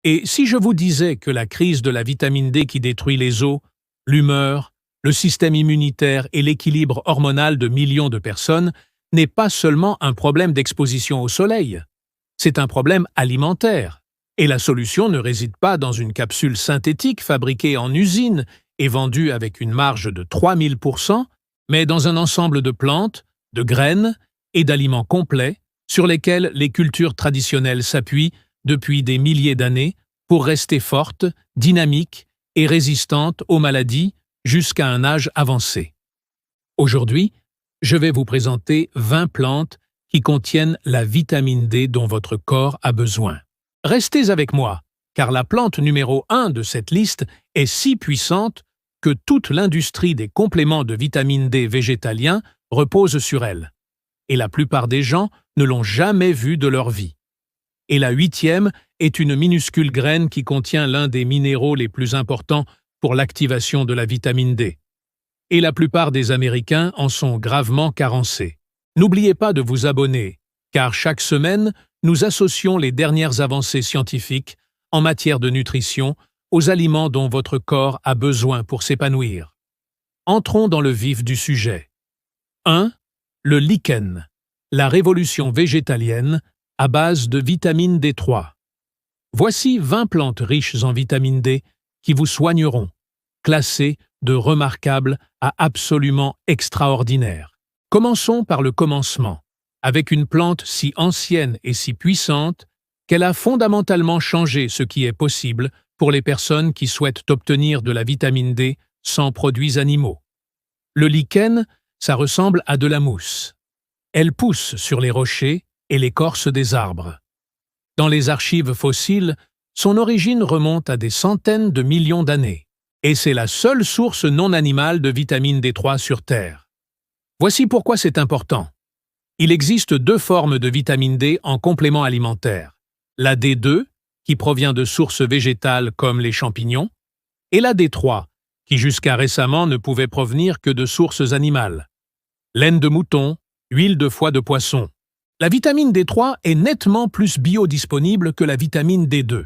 Et si je vous disais que la crise de la vitamine D qui détruit les os, l'humeur, le système immunitaire et l'équilibre hormonal de millions de personnes n'est pas seulement un problème d'exposition au soleil, c'est un problème alimentaire. Et la solution ne réside pas dans une capsule synthétique fabriquée en usine et vendue avec une marge de 3000%, mais dans un ensemble de plantes, de graines et d'aliments complets sur lesquels les cultures traditionnelles s'appuient depuis des milliers d'années pour rester fortes, dynamiques et résistantes aux maladies jusqu'à un âge avancé. Aujourd'hui, je vais vous présenter 20 plantes qui contiennent la vitamine D dont votre corps a besoin. Restez avec moi, car la plante numéro 1 de cette liste est si puissante que toute l'industrie des compléments de vitamine D végétaliens repose sur elle. Et la plupart des gens ne l'ont jamais vue de leur vie. Et la 8e est une minuscule graine qui contient l'un des minéraux les plus importants pour l'activation de la vitamine D. Et la plupart des Américains en sont gravement carencés. N'oubliez pas de vous abonner, car chaque semaine, nous associons les dernières avancées scientifiques en matière de nutrition aux aliments dont votre corps a besoin pour s'épanouir. Entrons dans le vif du sujet. 1. Le lichen, la révolution végétalienne à base de vitamine D3. Voici 20 plantes riches en vitamine D qui vous soigneront, classées de remarquables à absolument extraordinaires. Commençons par le commencement, avec une plante si ancienne et si puissante qu'elle a fondamentalement changé ce qui est possible pour les personnes qui souhaitent obtenir de la vitamine D sans produits animaux. Le lichen, ça ressemble à de la mousse. Elle pousse sur les rochers et l'écorce des arbres. Dans les archives fossiles, son origine remonte à des centaines de millions d'années, et c'est la seule source non animale de vitamine D3 sur Terre. Voici pourquoi c'est important. Il existe 2 formes de vitamine D en complément alimentaire. La D2, qui provient de sources végétales comme les champignons, et la D3, qui jusqu'à récemment ne pouvait provenir que de sources animales. Laine de mouton, huile de foie de poisson. La vitamine D3 est nettement plus biodisponible que la vitamine D2.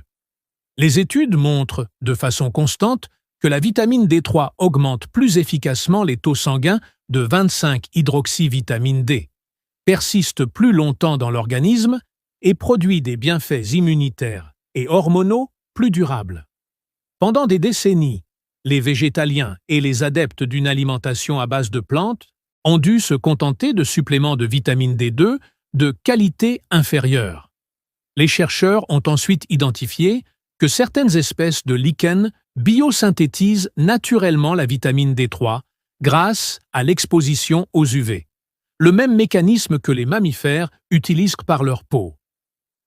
Les études montrent, de façon constante, que la vitamine D3 augmente plus efficacement les taux sanguins de 25-hydroxyvitamine D, persiste plus longtemps dans l'organisme et produit des bienfaits immunitaires et hormonaux plus durables. Pendant des décennies, les végétaliens et les adeptes d'une alimentation à base de plantes ont dû se contenter de suppléments de vitamine D2 de qualité inférieure. Les chercheurs ont ensuite identifié que certaines espèces de lichen biosynthétisent naturellement la vitamine D3 grâce à l'exposition aux UV, le même mécanisme que les mammifères utilisent par leur peau.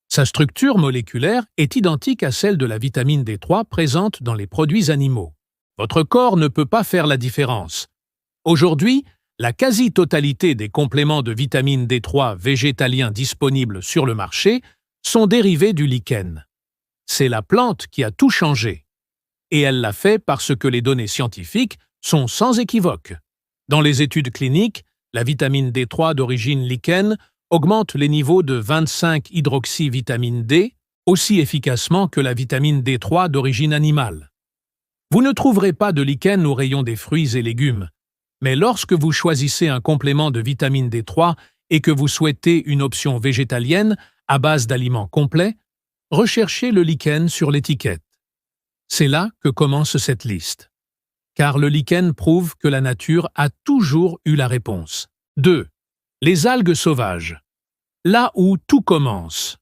Sa structure moléculaire est identique à celle de la vitamine D3 présente dans les produits animaux. Votre corps ne peut pas faire la différence. Aujourd'hui, la quasi-totalité des compléments de vitamine D3 végétaliens disponibles sur le marché sont dérivés du lichen. C'est la plante qui a tout changé. Et elle l'a fait parce que les données scientifiques sont sans équivoque. Dans les études cliniques, la vitamine D3 d'origine lichen augmente les niveaux de 25-hydroxyvitamine D aussi efficacement que la vitamine D3 d'origine animale. Vous ne trouverez pas de lichen au rayon des fruits et légumes, mais lorsque vous choisissez un complément de vitamine D3 et que vous souhaitez une option végétalienne à base d'aliments complets, recherchez le lichen sur l'étiquette. C'est là que commence cette liste. Car le lichen prouve que la nature a toujours eu la réponse. 2. Les algues sauvages. Là où tout commence.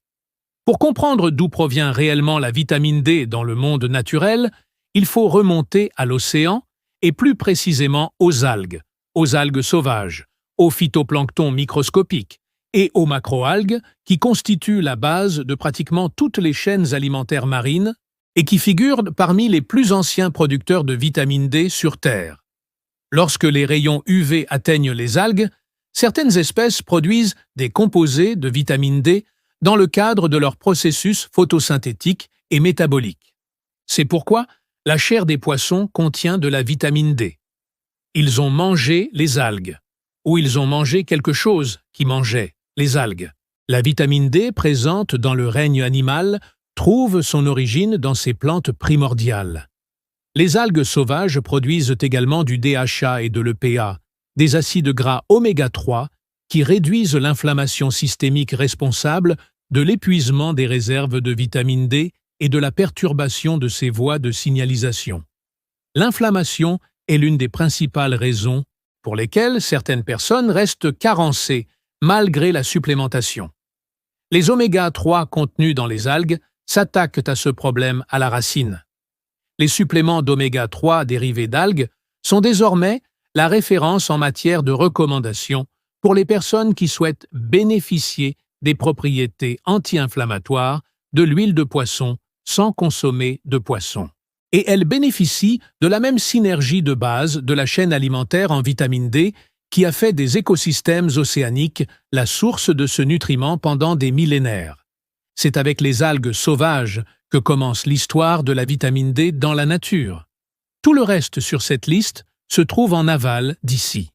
Pour comprendre d'où provient réellement la vitamine D dans le monde naturel, il faut remonter à l'océan et plus précisément aux algues sauvages, au phytoplancton microscopique et aux macroalgues qui constituent la base de pratiquement toutes les chaînes alimentaires marines et qui figurent parmi les plus anciens producteurs de vitamine D sur Terre. Lorsque les rayons UV atteignent les algues, certaines espèces produisent des composés de vitamine D dans le cadre de leur processus photosynthétique et métabolique. C'est pourquoi la chair des poissons contient de la vitamine D. Ils ont mangé les algues, ou ils ont mangé quelque chose qui mangeait les algues. La vitamine D présente dans le règne animal trouve son origine dans ces plantes primordiales. Les algues sauvages produisent également du DHA et de l'EPA, des acides gras oméga 3 qui réduisent l'inflammation systémique responsable de l'épuisement des réserves de vitamine D et de la perturbation de ses voies de signalisation. L'inflammation est l'une des principales raisons pour lesquelles certaines personnes restent carencées malgré la supplémentation. Les oméga 3 contenus dans les algues s'attaquent à ce problème à la racine. Les suppléments d'oméga 3 dérivés d'algues sont désormais la référence en matière de recommandation pour les personnes qui souhaitent bénéficier des propriétés anti-inflammatoires de l'huile de poisson sans consommer de poisson. Et elles bénéficient de la même synergie de base de la chaîne alimentaire en vitamine D qui a fait des écosystèmes océaniques la source de ce nutriment pendant des millénaires. C'est avec les algues sauvages que commence l'histoire de la vitamine D dans la nature. Tout le reste sur cette liste se trouve en aval d'ici.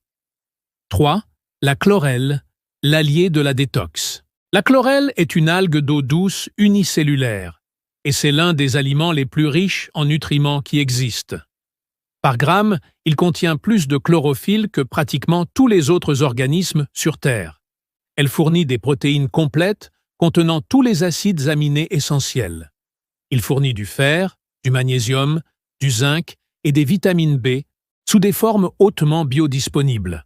3. La chlorelle, l'allié de la détox. La chlorelle est une algue d'eau douce unicellulaire, et c'est l'un des aliments les plus riches en nutriments qui existent. Par gramme, il contient plus de chlorophylle que pratiquement tous les autres organismes sur Terre. Elle fournit des protéines complètes contenant tous les acides aminés essentiels. Il fournit du fer, du magnésium, du zinc et des vitamines B sous des formes hautement biodisponibles.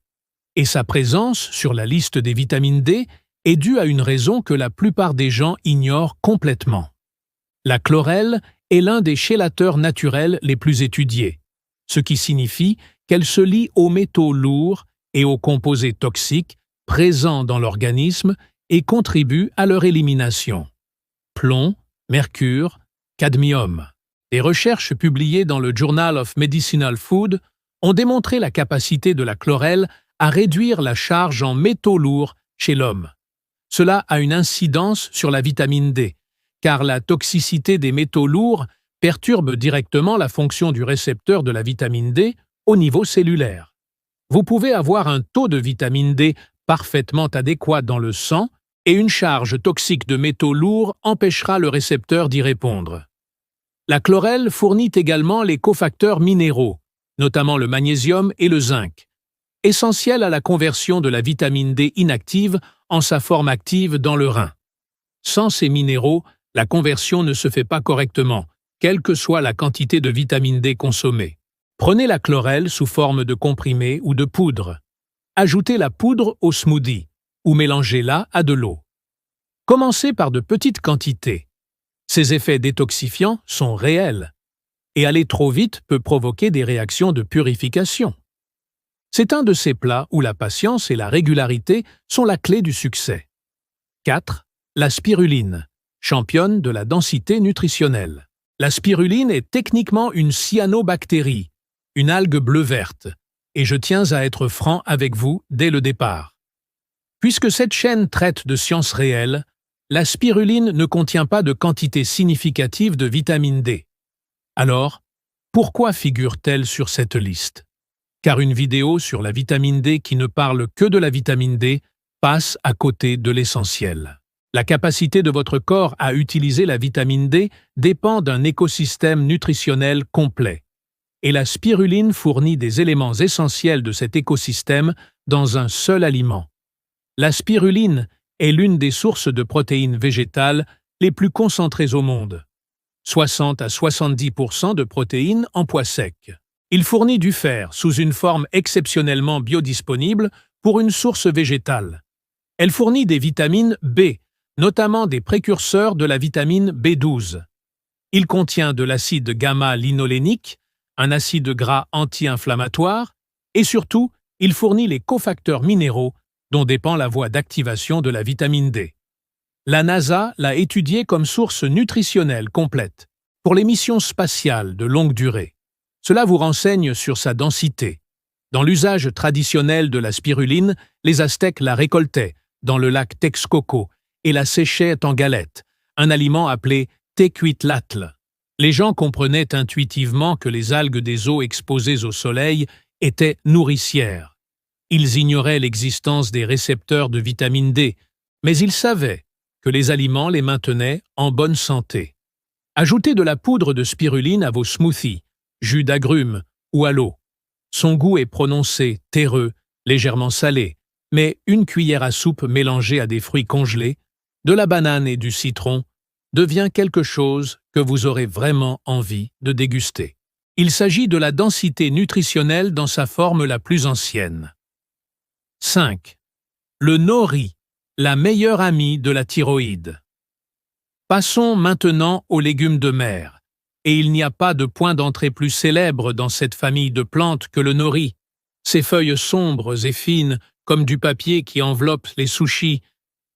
Et sa présence sur la liste des vitamines D est due à une raison que la plupart des gens ignorent complètement. La chlorelle est l'un des chélateurs naturels les plus étudiés, ce qui signifie qu'elle se lie aux métaux lourds et aux composés toxiques présents dans l'organisme et contribue à leur élimination. Plomb, mercure, cadmium. Des recherches publiées dans le Journal of Medicinal Food ont démontré la capacité de la chlorelle à réduire la charge en métaux lourds chez l'homme. Cela a une incidence sur la vitamine D, car la toxicité des métaux lourds perturbe directement la fonction du récepteur de la vitamine D au niveau cellulaire. Vous pouvez avoir un taux de vitamine D parfaitement adéquat dans le sang et une charge toxique de métaux lourds empêchera le récepteur d'y répondre. La chlorelle fournit également les cofacteurs minéraux, notamment le magnésium et le zinc, essentiels à la conversion de la vitamine D inactive en sa forme active dans le rein. Sans ces minéraux, la conversion ne se fait pas correctement, quelle que soit la quantité de vitamine D consommée. Prenez la chlorelle sous forme de comprimé ou de poudre. Ajoutez la poudre au smoothie ou mélangez-la à de l'eau. Commencez par de petites quantités. Ces effets détoxifiants sont réels, et aller trop vite peut provoquer des réactions de purification. C'est un de ces plats où la patience et la régularité sont la clé du succès. 4. La spiruline, championne de la densité nutritionnelle. La spiruline est techniquement une cyanobactérie, une algue bleu-verte, et je tiens à être franc avec vous dès le départ. Puisque cette chaîne traite de sciences réelles, la spiruline ne contient pas de quantité significative de vitamine D. Alors, pourquoi figure-t-elle sur cette liste? Car une vidéo sur la vitamine D qui ne parle que de la vitamine D passe à côté de l'essentiel. La capacité de votre corps à utiliser la vitamine D dépend d'un écosystème nutritionnel complet. Et la spiruline fournit des éléments essentiels de cet écosystème dans un seul aliment. La spiruline est l'une des sources de protéines végétales les plus concentrées au monde. 60 à 70% de protéines en pois secs. Il fournit du fer sous une forme exceptionnellement biodisponible pour une source végétale. Elle fournit des vitamines B, notamment des précurseurs de la vitamine B12. Il contient de l'acide gamma-linolénique, un acide gras anti-inflammatoire, et surtout, il fournit les cofacteurs minéraux dont dépend la voie d'activation de la vitamine D. La NASA l'a étudié comme source nutritionnelle complète pour les missions spatiales de longue durée. Cela vous renseigne sur sa densité. Dans l'usage traditionnel de la spiruline, les Aztèques la récoltaient dans le lac Texcoco et la séchaient en galettes, un aliment appelé tecuitlatl. Les gens comprenaient intuitivement que les algues des eaux exposées au soleil étaient nourricières. Ils ignoraient l'existence des récepteurs de vitamine D, mais ils savaient que les aliments les maintenaient en bonne santé. Ajoutez de la poudre de spiruline à vos smoothies, jus d'agrumes ou à l'eau. Son goût est prononcé, terreux, légèrement salé, mais une cuillère à soupe mélangée à des fruits congelés, de la banane et du citron devient quelque chose que vous aurez vraiment envie de déguster. Il s'agit de la densité nutritionnelle dans sa forme la plus ancienne. 5. Le nori, la meilleure amie de la thyroïde. Passons maintenant aux légumes de mer, et il n'y a pas de point d'entrée plus célèbre dans cette famille de plantes que le nori. Ses feuilles sombres et fines, comme du papier qui enveloppe les sushis,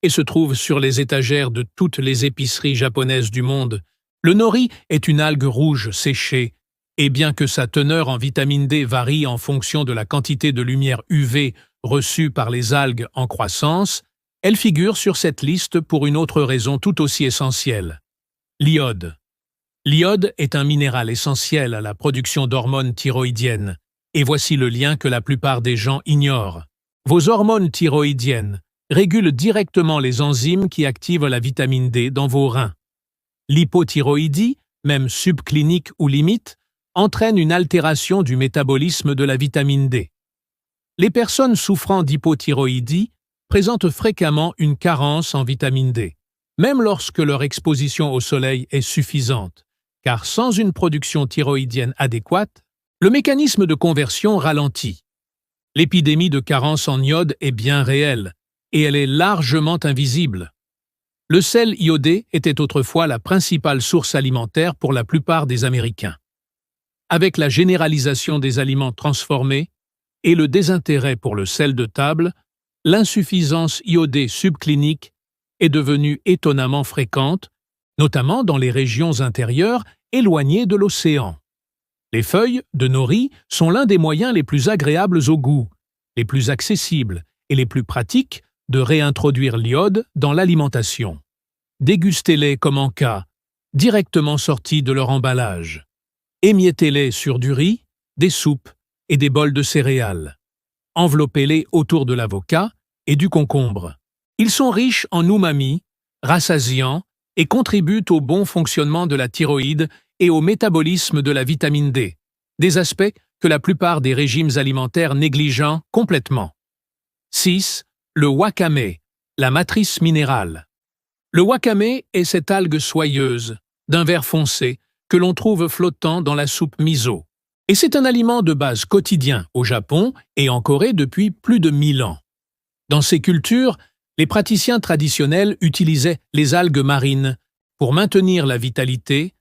et se trouve sur les étagères de toutes les épiceries japonaises du monde. Le nori est une algue rouge séchée, et bien que sa teneur en vitamine D varie en fonction de la quantité de lumière UV reçue par les algues en croissance, elle figure sur cette liste pour une autre raison tout aussi essentielle. L'iode. L'iode est un minéral essentiel à la production d'hormones thyroïdiennes, et voici le lien que la plupart des gens ignorent. Vos hormones thyroïdiennes régulent directement les enzymes qui activent la vitamine D dans vos reins. L'hypothyroïdie, même subclinique ou limite, entraîne une altération du métabolisme de la vitamine D. Les personnes souffrant d'hypothyroïdie présentent fréquemment une carence en vitamine D, même lorsque leur exposition au soleil est suffisante, car sans une production thyroïdienne adéquate, le mécanisme de conversion ralentit. L'épidémie de carence en iode est bien réelle, et elle est largement invisible. Le sel iodé était autrefois la principale source alimentaire pour la plupart des Américains. Avec la généralisation des aliments transformés et le désintérêt pour le sel de table, l'insuffisance iodée subclinique est devenue étonnamment fréquente, notamment dans les régions intérieures éloignées de l'océan. Les feuilles de nori sont l'un des moyens les plus agréables au goût, les plus accessibles et les plus pratiques de réintroduire l'iode dans l'alimentation. Dégustez-les comme en cas, directement sortis de leur emballage. Émiettez-les sur du riz, des soupes et des bols de céréales. Enveloppez-les autour de l'avocat et du concombre. Ils sont riches en umami, rassasiants et contribuent au bon fonctionnement de la thyroïde et au métabolisme de la vitamine D, des aspects que la plupart des régimes alimentaires négligent complètement. 6. Le wakame, la matrice minérale. Le wakame est cette algue soyeuse, d'un vert foncé, que l'on trouve flottant dans la soupe miso. Et c'est un aliment de base quotidien au Japon et en Corée depuis plus de 1000 ans. Dans ces cultures, les praticiens traditionnels utilisaient les algues marines pour maintenir la vitalité,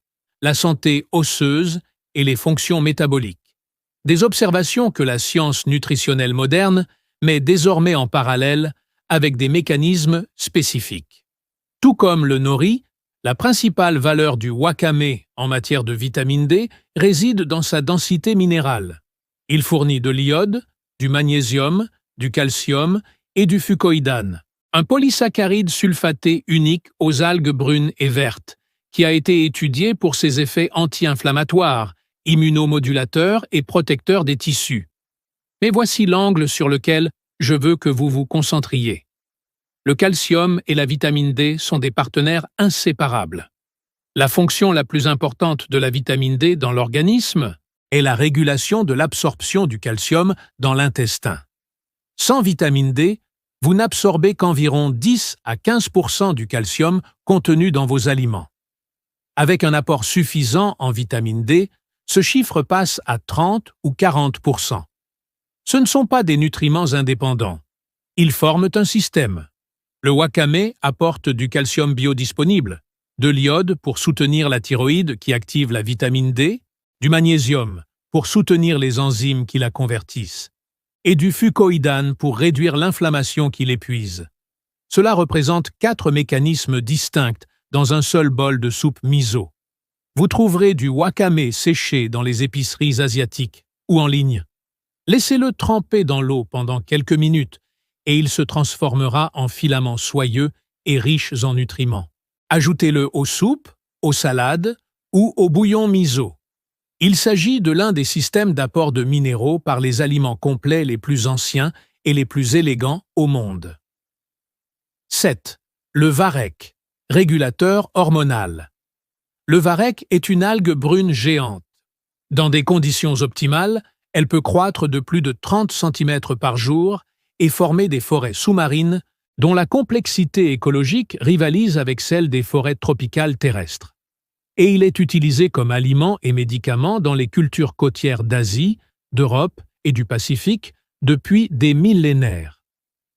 la santé osseuse et les fonctions métaboliques. Des observations que la science nutritionnelle moderne met désormais en parallèle avec des mécanismes spécifiques. Tout comme le nori, la principale valeur du wakame en matière de vitamine D réside dans sa densité minérale. Il fournit de l'iode, du magnésium, du calcium et du fucoïdane, un polysaccharide sulfaté unique aux algues brunes et vertes, qui a été étudié pour ses effets anti-inflammatoires, immunomodulateurs et protecteurs des tissus. Mais voici l'angle sur lequel je veux que vous vous concentriez. Le calcium et la vitamine D sont des partenaires inséparables. La fonction la plus importante de la vitamine D dans l'organisme est la régulation de l'absorption du calcium dans l'intestin. Sans vitamine D, vous n'absorbez qu'environ 10 à 15% du calcium contenu dans vos aliments. Avec un apport suffisant en vitamine D, ce chiffre passe à 30 ou 40%. Ce ne sont pas des nutriments indépendants. Ils forment un système. Le wakame apporte du calcium biodisponible, de l'iode pour soutenir la thyroïde qui active la vitamine D, du magnésium pour soutenir les enzymes qui la convertissent, et du fucoïdane pour réduire l'inflammation qui l'épuise. Cela représente 4 mécanismes distincts dans un seul bol de soupe miso. Vous trouverez du wakame séché dans les épiceries asiatiques ou en ligne. Laissez-le tremper dans l'eau pendant quelques minutes et il se transformera en filaments soyeux et riches en nutriments. Ajoutez-le aux soupes, aux salades ou au bouillon miso. Il s'agit de l'un des systèmes d'apport de minéraux par les aliments complets les plus anciens et les plus élégants au monde. 7. Le varech, régulateur hormonal. Le varech est une algue brune géante. Dans des conditions optimales, elle peut croître de plus de 30 cm par jour et former des forêts sous-marines dont la complexité écologique rivalise avec celle des forêts tropicales terrestres. Et il est utilisé comme aliment et médicament dans les cultures côtières d'Asie, d'Europe et du Pacifique depuis des millénaires.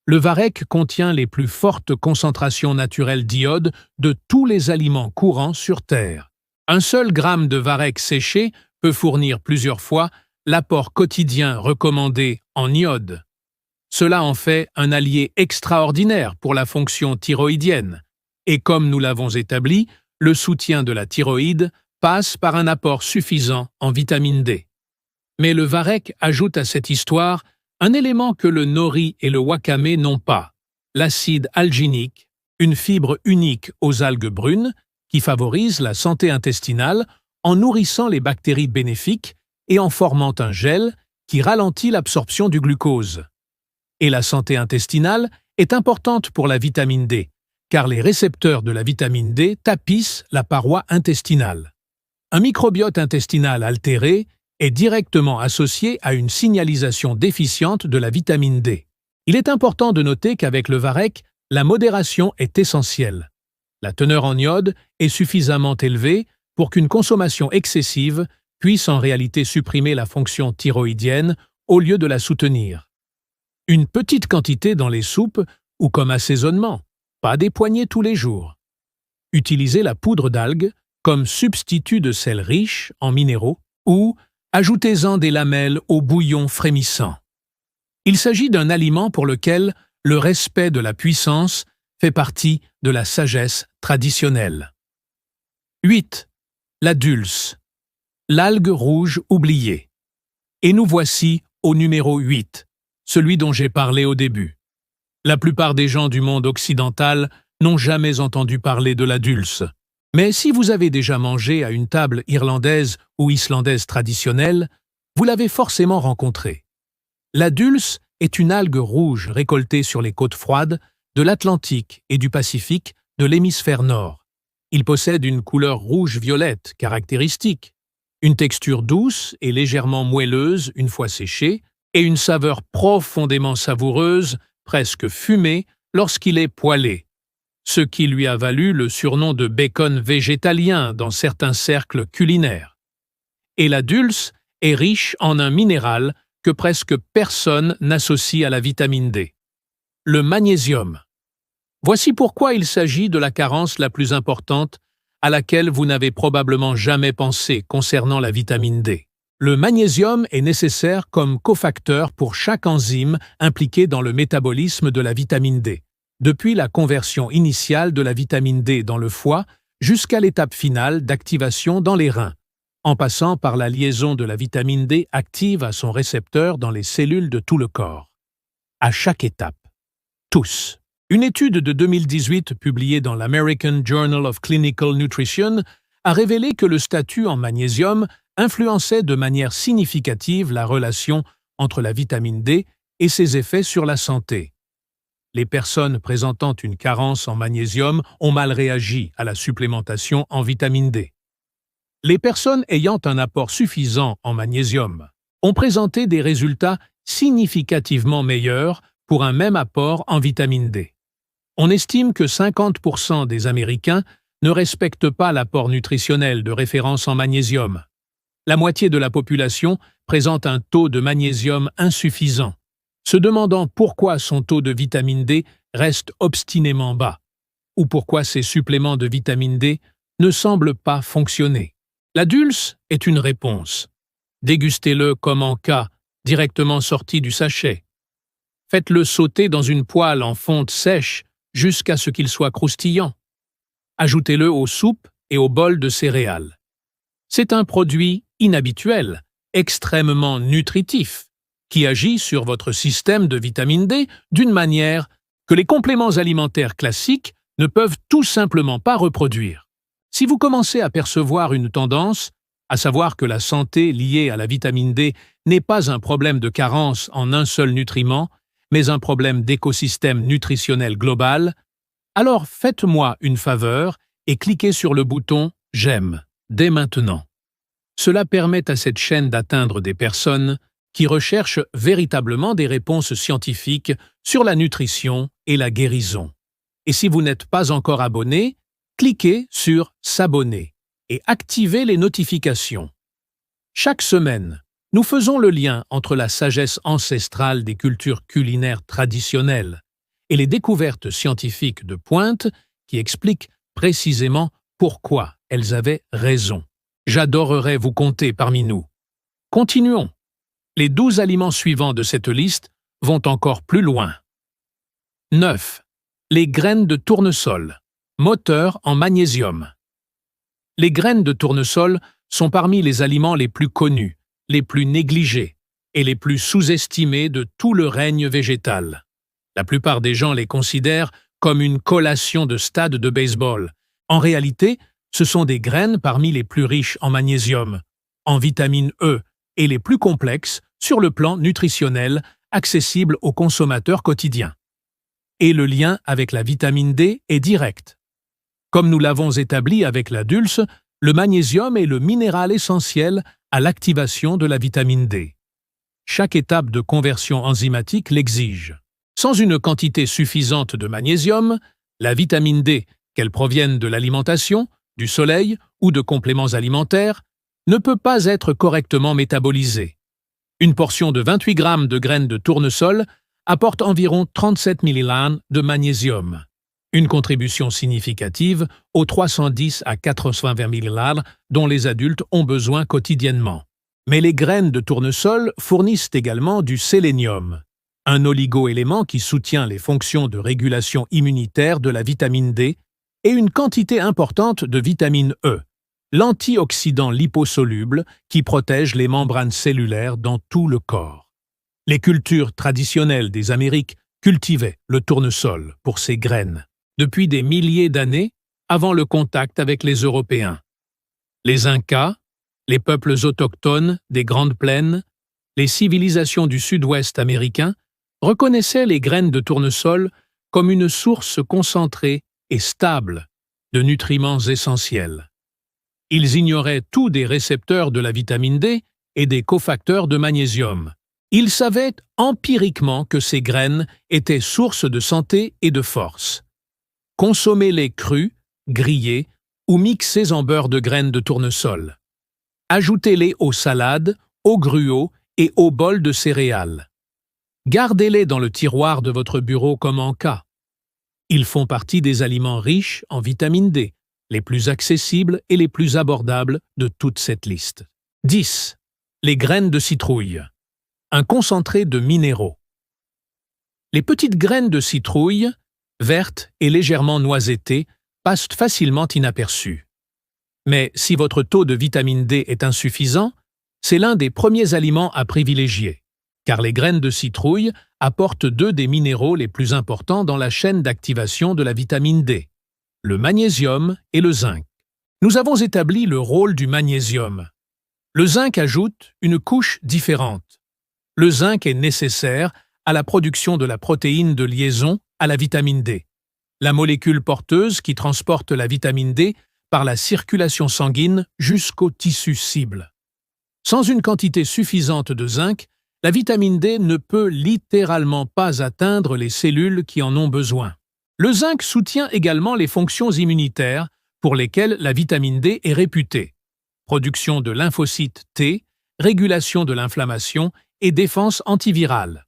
Le varech contient les plus fortes concentrations naturelles d'iode de tous les aliments courants sur Terre. Un seul gramme de varech séché peut fournir plusieurs fois l'apport quotidien recommandé en iode. Cela en fait un allié extraordinaire pour la fonction thyroïdienne. Et comme nous l'avons établi, le soutien de la thyroïde passe par un apport suffisant en vitamine D. Mais le varech ajoute à cette histoire un élément que le nori et le wakame n'ont pas, l'acide alginique, une fibre unique aux algues brunes qui favorise la santé intestinale en nourrissant les bactéries bénéfiques et en formant un gel qui ralentit l'absorption du glucose. Et la santé intestinale est importante pour la vitamine D, car les récepteurs de la vitamine D tapissent la paroi intestinale. Un microbiote intestinal altéré est directement associé à une signalisation déficiente de la vitamine D. Il est important de noter qu'avec le varech, la modération est essentielle. La teneur en iode est suffisamment élevée pour qu'une consommation excessive puisse en réalité supprimer la fonction thyroïdienne au lieu de la soutenir. Une petite quantité dans les soupes ou comme assaisonnement, pas des poignées tous les jours. Utilisez la poudre d'algues comme substitut de sel riche en minéraux ou ajoutez-en des lamelles au bouillon frémissant. Il s'agit d'un aliment pour lequel le respect de la puissance fait partie de la sagesse traditionnelle. 8. La dulse, l'algue rouge oubliée. Et nous voici au numéro 8, celui dont j'ai parlé au début. La plupart des gens du monde occidental n'ont jamais entendu parler de la dulse. Mais si vous avez déjà mangé à une table irlandaise ou islandaise traditionnelle, vous l'avez forcément rencontrée. La dulse est une algue rouge récoltée sur les côtes froides de l'Atlantique et du Pacifique de l'hémisphère nord. Il possède une couleur rouge-violette caractéristique, une texture douce et légèrement moelleuse une fois séchée, et une saveur profondément savoureuse, presque fumée, lorsqu'il est poêlé, ce qui lui a valu le surnom de bacon végétalien dans certains cercles culinaires. Et la dulse est riche en un minéral que presque personne n'associe à la vitamine D, le magnésium. Voici pourquoi il s'agit de la carence la plus importante à laquelle vous n'avez probablement jamais pensé concernant la vitamine D. Le magnésium est nécessaire comme cofacteur pour chaque enzyme impliquée dans le métabolisme de la vitamine D, depuis la conversion initiale de la vitamine D dans le foie jusqu'à l'étape finale d'activation dans les reins, en passant par la liaison de la vitamine D active à son récepteur dans les cellules de tout le corps. À chaque étape. Tous. Une étude de 2018 publiée dans l'American Journal of Clinical Nutrition a révélé que le statut en magnésium influençait de manière significative la relation entre la vitamine D et ses effets sur la santé. Les personnes présentant une carence en magnésium ont mal réagi à la supplémentation en vitamine D. Les personnes ayant un apport suffisant en magnésium ont présenté des résultats significativement meilleurs pour un même apport en vitamine D. On estime que 50% des Américains ne respectent pas l'apport nutritionnel de référence en magnésium. La moitié de la population présente un taux de magnésium insuffisant, se demandant pourquoi son taux de vitamine D reste obstinément bas, ou pourquoi ces suppléments de vitamine D ne semblent pas fonctionner. La dulse est une réponse. Dégustez-le comme en cas, directement sorti du sachet. Faites-le sauter dans une poêle en fonte sèche jusqu'à ce qu'il soit croustillant. Ajoutez-le aux soupes et aux bols de céréales. C'est un produit inhabituel, extrêmement nutritif, qui agit sur votre système de vitamine D d'une manière que les compléments alimentaires classiques ne peuvent tout simplement pas reproduire. Si vous commencez à percevoir une tendance, à savoir que la santé liée à la vitamine D n'est pas un problème de carence en un seul nutriment, mais un problème d'écosystème nutritionnel global, alors faites-moi une faveur et cliquez sur le bouton « J'aime ». dès maintenant. Cela permet à cette chaîne d'atteindre des personnes qui recherchent véritablement des réponses scientifiques sur la nutrition et la guérison. Et si vous n'êtes pas encore abonné, cliquez sur « S'abonner » et activez les notifications. Chaque semaine, nous faisons le lien entre la sagesse ancestrale des cultures culinaires traditionnelles et les découvertes scientifiques de pointe qui expliquent précisément pourquoi elles avaient raison. J'adorerais vous compter parmi nous. Continuons. Les 12 aliments suivants de cette liste vont encore plus loin. 9. Les graines de tournesol, moteur en magnésium. Les graines de tournesol sont parmi les aliments les plus connus, les plus négligés et les plus sous-estimés de tout le règne végétal. La plupart des gens les considèrent comme une collation de stade de baseball. En réalité, ce sont des graines parmi les plus riches en magnésium, en vitamine E et les plus complexes sur le plan nutritionnel, accessibles aux consommateurs quotidiens. Et le lien avec la vitamine D est direct. Comme nous l'avons établi avec la dulce, le magnésium est le minéral essentiel à l'activation de la vitamine D. Chaque étape de conversion enzymatique l'exige. Sans une quantité suffisante de magnésium, la vitamine D, qu'elle provienne de l'alimentation, du soleil ou de compléments alimentaires, ne peut pas être correctement métabolisée. Une portion de 28 grammes de graines de tournesol apporte environ 37 mg de magnésium, une contribution significative aux 310 à 420 mg dont les adultes ont besoin quotidiennement. Mais les graines de tournesol fournissent également du sélénium, un oligo-élément qui soutient les fonctions de régulation immunitaire de la vitamine D, et une quantité importante de vitamine E, l'antioxydant liposoluble qui protège les membranes cellulaires dans tout le corps. Les cultures traditionnelles des Amériques cultivaient le tournesol pour ses graines, depuis des milliers d'années avant le contact avec les Européens. Les Incas, les peuples autochtones des Grandes Plaines, les civilisations du sud-ouest américain reconnaissaient les graines de tournesol comme une source concentrée et stable de nutriments essentiels. Ils ignoraient tous des récepteurs de la vitamine D et des cofacteurs de magnésium. Ils savaient empiriquement que ces graines étaient source de santé et de force. Consommez-les crus, grillés ou mixés en beurre de graines de tournesol. Ajoutez-les aux salades, aux gruaux et aux bols de céréales. Gardez-les dans le tiroir de votre bureau comme en cas. Ils font partie des aliments riches en vitamine D, les plus accessibles et les plus abordables de toute cette liste. 10. Les graines de citrouille. Un concentré de minéraux. Les petites graines de citrouille, vertes et légèrement noisettées, passent facilement inaperçues. Mais si votre taux de vitamine D est insuffisant, c'est l'un des premiers aliments à privilégier, car les graines de citrouille apportent deux des minéraux les plus importants dans la chaîne d'activation de la vitamine D, le magnésium et le zinc. Nous avons établi le rôle du magnésium. Le zinc ajoute une couche différente. Le zinc est nécessaire à la production de la protéine de liaison à la vitamine D, la molécule porteuse qui transporte la vitamine D par la circulation sanguine jusqu'au tissu cible. Sans une quantité suffisante de zinc, la vitamine D ne peut littéralement pas atteindre les cellules qui en ont besoin. Le zinc soutient également les fonctions immunitaires pour lesquelles la vitamine D est réputée. Production de lymphocytes T, régulation de l'inflammation et défense antivirale.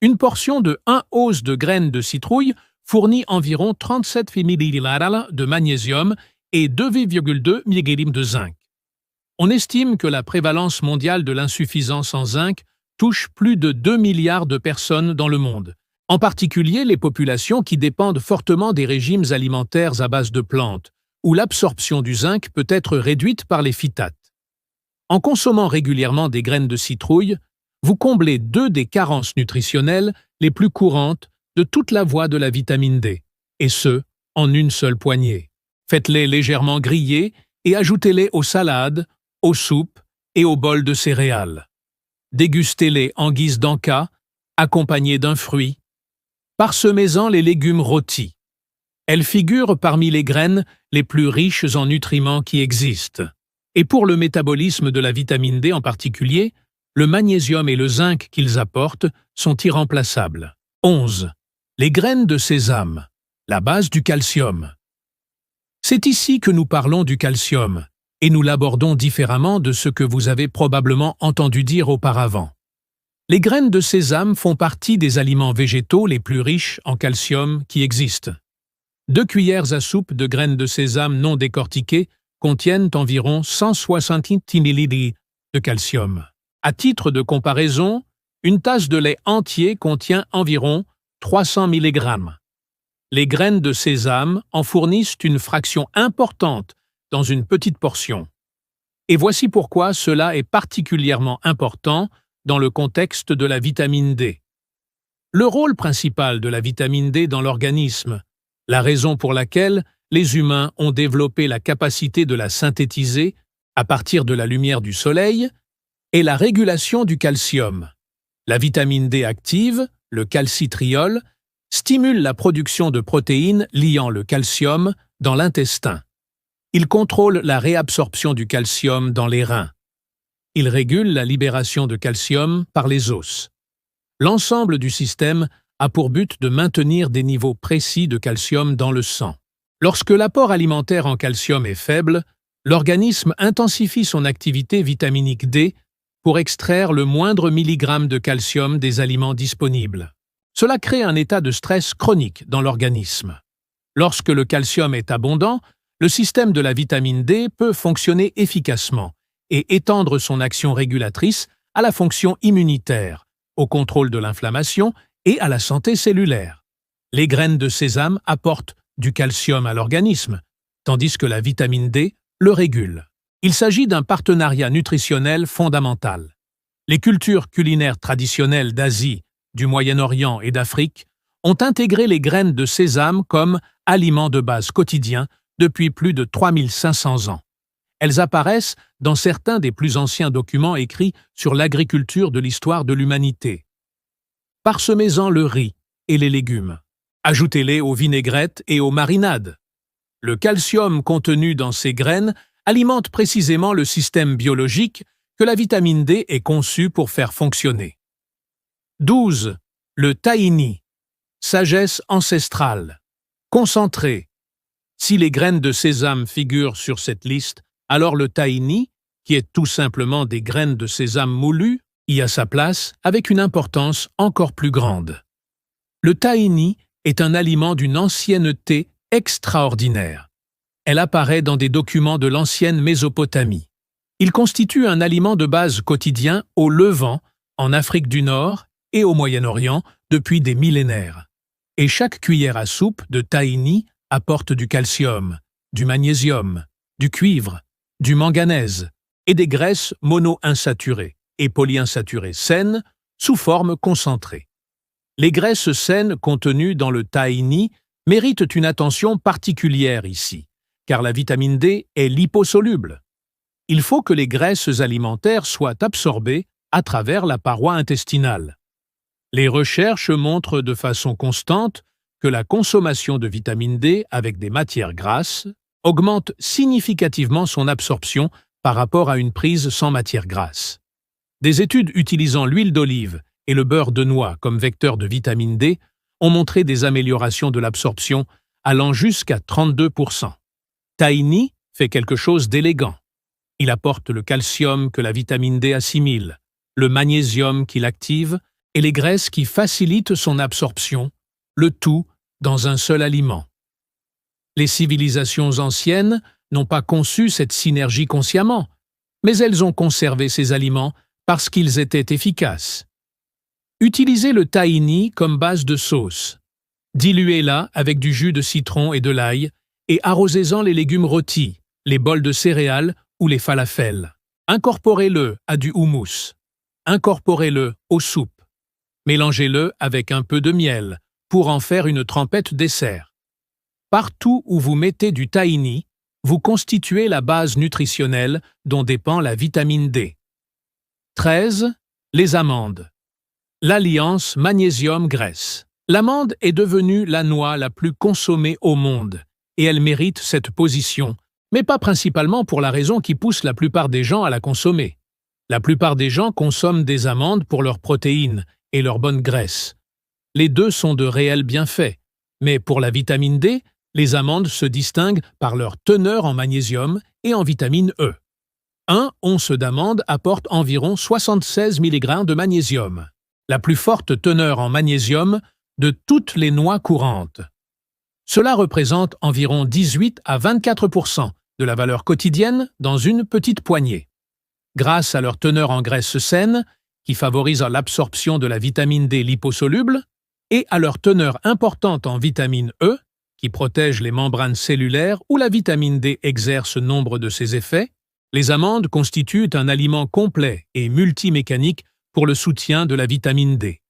Une portion de 1 once de graines de citrouille fournit environ 37 mg de magnésium et 2,2 mg de zinc. On estime que la prévalence mondiale de l'insuffisance en zinc touche plus de 2 milliards de personnes dans le monde, en particulier les populations qui dépendent fortement des régimes alimentaires à base de plantes, où l'absorption du zinc peut être réduite par les phytates. En consommant régulièrement des graines de citrouille, vous comblez 2 des carences nutritionnelles les plus courantes de toute la voie de la vitamine D, et ce, en une seule poignée. Faites-les légèrement griller et ajoutez-les aux salades, aux soupes et aux bols de céréales. Dégustez-les en guise d'en-cas, accompagnés d'un fruit. Parsemez-en les légumes rôtis. Elles figurent parmi les graines les plus riches en nutriments qui existent. Et pour le métabolisme de la vitamine D en particulier, le magnésium et le zinc qu'ils apportent sont irremplaçables. 11. Les graines de sésame, la base du calcium. C'est ici que nous parlons du calcium, et nous l'abordons différemment de ce que vous avez probablement entendu dire auparavant. Les graines de sésame font partie des aliments végétaux les plus riches en calcium qui existent. 2 cuillères à soupe de graines de sésame non décortiquées contiennent environ 170 ml de calcium. À titre de comparaison, une tasse de lait entier contient environ 300 mg. Les graines de sésame en fournissent une fraction importante dans une petite portion. Et voici pourquoi cela est particulièrement important dans le contexte de la vitamine D. Le rôle principal de la vitamine D dans l'organisme, la raison pour laquelle les humains ont développé la capacité de la synthétiser à partir de la lumière du soleil, est la régulation du calcium. La vitamine D active, le calcitriol, stimule la production de protéines liant le calcium dans l'intestin. Il contrôle la réabsorption du calcium dans les reins. Il régule la libération de calcium par les os. L'ensemble du système a pour but de maintenir des niveaux précis de calcium dans le sang. Lorsque l'apport alimentaire en calcium est faible, l'organisme intensifie son activité vitaminique D pour extraire le moindre milligramme de calcium des aliments disponibles. Cela crée un état de stress chronique dans l'organisme. Lorsque le calcium est abondant, le système de la vitamine D peut fonctionner efficacement et étendre son action régulatrice à la fonction immunitaire, au contrôle de l'inflammation et à la santé cellulaire. Les graines de sésame apportent du calcium à l'organisme, tandis que la vitamine D le régule. Il s'agit d'un partenariat nutritionnel fondamental. Les cultures culinaires traditionnelles d'Asie, du Moyen-Orient et d'Afrique ont intégré les graines de sésame comme aliments de base quotidien depuis plus de 3500 ans. Elles apparaissent dans certains des plus anciens documents écrits sur l'agriculture de l'histoire de l'humanité. Parsemez-en le riz et les légumes. Ajoutez-les aux vinaigrettes et aux marinades. Le calcium contenu dans ces graines alimente précisément le système biologique que la vitamine D est conçue pour faire fonctionner. 12. Le tahini, sagesse ancestrale. Concentré. Si les graines de sésame figurent sur cette liste, alors le tahini, qui est tout simplement des graines de sésame moulues, y a sa place avec une importance encore plus grande. Le tahini est un aliment d'une ancienneté extraordinaire. Elle apparaît dans des documents de l'ancienne Mésopotamie. Il constitue un aliment de base quotidien au Levant, en Afrique du Nord et au Moyen-Orient depuis des millénaires. Et chaque cuillère à soupe de tahini apporte du calcium, du magnésium, du cuivre, du manganèse et des graisses monoinsaturées et polyinsaturées saines sous forme concentrée. Les graisses saines contenues dans le tahini méritent une attention particulière ici, car la vitamine D est liposoluble. Il faut que les graisses alimentaires soient absorbées à travers la paroi intestinale. Les recherches montrent de façon constante que la consommation de vitamine D avec des matières grasses augmente significativement son absorption par rapport à une prise sans matière grasse. Des études utilisant l'huile d'olive et le beurre de noix comme vecteurs de vitamine D ont montré des améliorations de l'absorption allant jusqu'à 32%. Tahini fait quelque chose d'élégant. Il apporte le calcium que la vitamine D assimile, le magnésium qui l'active et les graisses qui facilitent son absorption, le tout dans un seul aliment. Les civilisations anciennes n'ont pas conçu cette synergie consciemment, mais elles ont conservé ces aliments parce qu'ils étaient efficaces. Utilisez le tahini comme base de sauce. Diluez-la avec du jus de citron et de l'ail et arrosez-en les légumes rôtis, les bols de céréales ou les falafels. Incorporez-le à du houmous. Incorporez-le aux soupes. Mélangez-le avec un peu de miel pour en faire une trempette dessert. Partout où vous mettez du tahini, vous constituez la base nutritionnelle dont dépend la vitamine D. 13. Les amandes. L'alliance magnésium-graisse. L'amande est devenue la noix la plus consommée au monde et elle mérite cette position mais pas principalement pour la raison qui pousse la plupart des gens à la consommer. La plupart des gens consomment des amandes pour leurs protéines et leur bonne graisse. Les deux sont de réels bienfaits, mais pour la vitamine D, les amandes se distinguent par leur teneur en magnésium et en vitamine E. Un once d'amande apporte environ 76 mg de magnésium, la plus forte teneur en magnésium de toutes les noix courantes. Cela représente environ 18 à 24% de la valeur quotidienne dans une petite poignée. Grâce à leur teneur en graisse saine, qui favorise l'absorption de la vitamine D liposoluble, et à leur teneur importante en vitamine E, qui protège les membranes cellulaires où la vitamine D exerce nombre de ses effets, les amandes constituent un aliment complet et multimécanique pour le soutien de la vitamine D.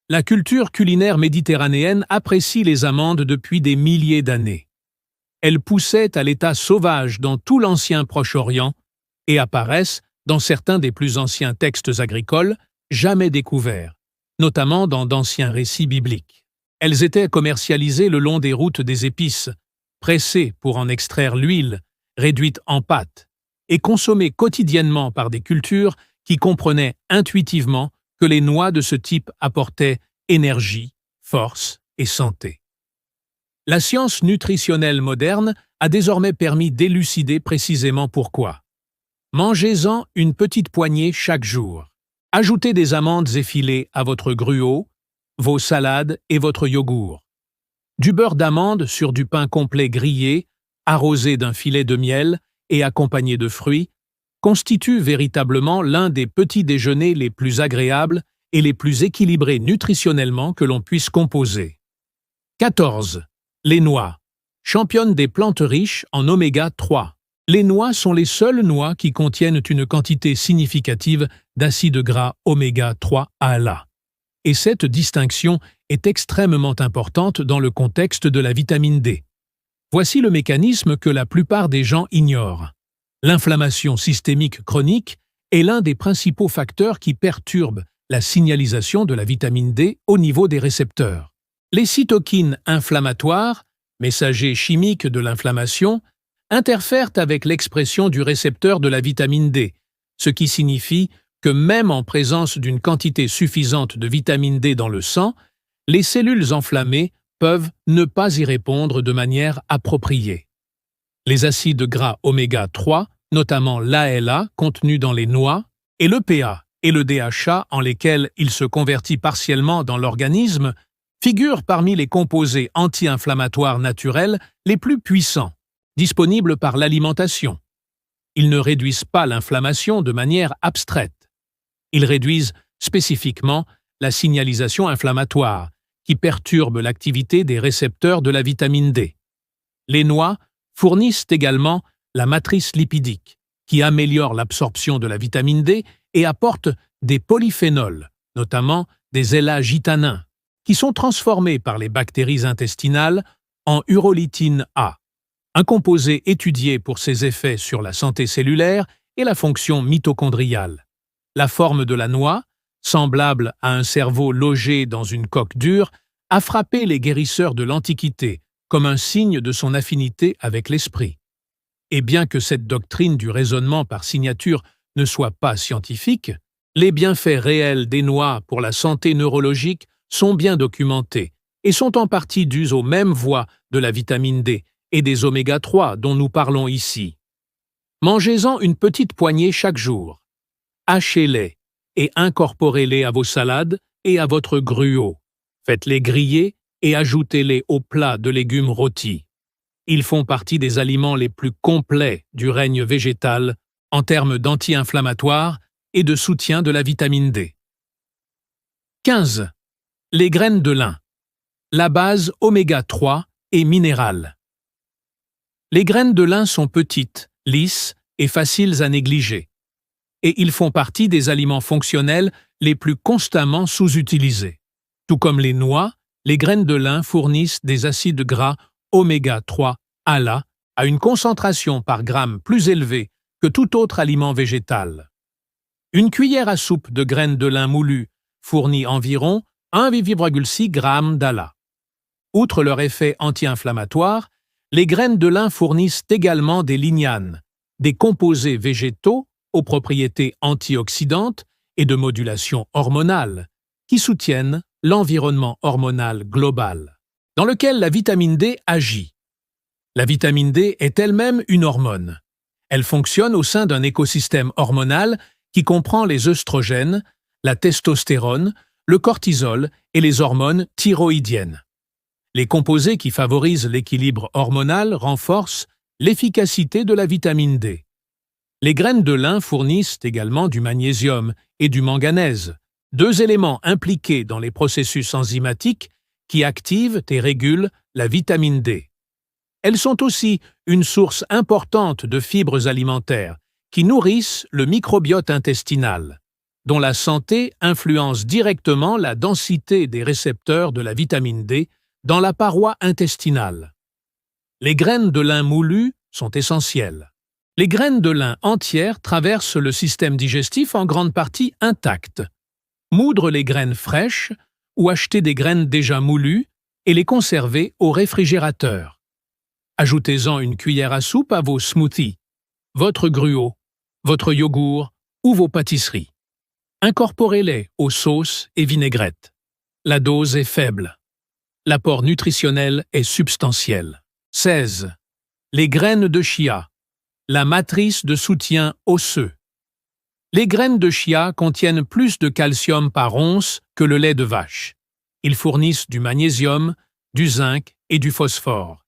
La culture culinaire méditerranéenne apprécie les amandes depuis des milliers d'années. Elles poussaient à l'état sauvage dans tout l'ancien Proche-Orient et apparaissent dans certains des plus anciens textes agricoles jamais découverts, notamment dans d'anciens récits bibliques. Elles étaient commercialisées le long des routes des épices, pressées pour en extraire l'huile, réduite en pâte, et consommées quotidiennement par des cultures qui comprenaient intuitivement que les noix de ce type apportaient énergie, force et santé. La science nutritionnelle moderne a désormais permis d'élucider précisément pourquoi. Mangez-en une petite poignée chaque jour. Ajoutez des amandes effilées à votre gruau, vos salades et votre yogourt. Du beurre d'amande sur du pain complet grillé, arrosé d'un filet de miel et accompagné de fruits, constitue véritablement l'un des petits déjeuners les plus agréables et les plus équilibrés nutritionnellement que l'on puisse composer. 14. Les noix. Championne des plantes riches en oméga 3. Les noix sont les seules noix qui contiennent une quantité significative d'acides gras oméga 3 ALA. Et cette distinction est extrêmement importante dans le contexte de la vitamine D. Voici le mécanisme que la plupart des gens ignorent. L'inflammation systémique chronique est l'un des principaux facteurs qui perturbent la signalisation de la vitamine D au niveau des récepteurs. Les cytokines inflammatoires, messagers chimiques de l'inflammation, interfèrent avec l'expression du récepteur de la vitamine D, ce qui signifie que même en présence d'une quantité suffisante de vitamine D dans le sang, les cellules enflammées peuvent ne pas y répondre de manière appropriée. Les acides gras oméga 3, notamment l'ALA contenu dans les noix, et l'EPA et le DHA en lesquels il se convertit partiellement dans l'organisme, figurent parmi les composés anti-inflammatoires naturels les plus puissants, disponibles par l'alimentation. Ils ne réduisent pas l'inflammation de manière abstraite. Ils réduisent spécifiquement la signalisation inflammatoire, qui perturbe l'activité des récepteurs de la vitamine D. Les noix fournissent également la matrice lipidique, qui améliore l'absorption de la vitamine D et apporte des polyphénols, notamment des élagitanins, qui sont transformés par les bactéries intestinales en urolitine A, un composé étudié pour ses effets sur la santé cellulaire et la fonction mitochondriale. La forme de la noix, semblable à un cerveau logé dans une coque dure, a frappé les guérisseurs de l'Antiquité comme un signe de son affinité avec l'esprit. Et bien que cette doctrine du raisonnement par signature ne soit pas scientifique, les bienfaits réels des noix pour la santé neurologique sont bien documentés et sont en partie dus aux mêmes voies de la vitamine D et des oméga 3 dont nous parlons ici. Mangez-en une petite poignée chaque jour. Hachez-les et incorporez-les à vos salades et à votre gruau. Faites-les griller et ajoutez-les au plat de légumes rôtis. Ils font partie des aliments les plus complets du règne végétal en termes d'anti-inflammatoires et de soutien de la vitamine D. 15. Les graines de lin. La base oméga 3 est minérale. Les graines de lin sont petites, lisses et faciles à négliger. Et ils font partie des aliments fonctionnels les plus constamment sous-utilisés. Tout comme les noix, les graines de lin fournissent des acides gras oméga 3 ALA à une concentration par gramme plus élevée que tout autre aliment végétal. Une cuillère à soupe de graines de lin moulues fournit environ 1,6 g d'ALA. Outre leur effet anti-inflammatoire, Les graines de lin fournissent également des lignanes, des composés végétaux aux propriétés antioxydantes et de modulation hormonale, qui soutiennent l'environnement hormonal global, dans lequel la vitamine D agit. La vitamine D est elle-même une hormone. Elle fonctionne au sein d'un écosystème hormonal qui comprend les œstrogènes, la testostérone, le cortisol et les hormones thyroïdiennes. Les composés qui favorisent l'équilibre hormonal renforcent l'efficacité de la vitamine D. Les graines de lin fournissent également du magnésium et du manganèse, deux éléments impliqués dans les processus enzymatiques qui activent et régulent la vitamine D. Elles sont aussi une source importante de fibres alimentaires qui nourrissent le microbiote intestinal, dont la santé influence directement la densité des récepteurs de la vitamine D dans la paroi intestinale. Les graines de lin moulues sont essentielles. Les graines de lin entières traversent le système digestif en grande partie intact. Moudre les graines fraîches ou acheter des graines déjà moulues et les conserver au réfrigérateur. Ajoutez-en une cuillère à soupe à vos smoothies, votre gruau, votre yogourt ou vos pâtisseries. Incorporez-les aux sauces et vinaigrettes. La dose est faible. L'apport nutritionnel est substantiel. 16. Les graines de chia, la matrice de soutien osseux. Les graines de chia contiennent plus de calcium par once que le lait de vache. Ils fournissent du magnésium, du zinc et du phosphore,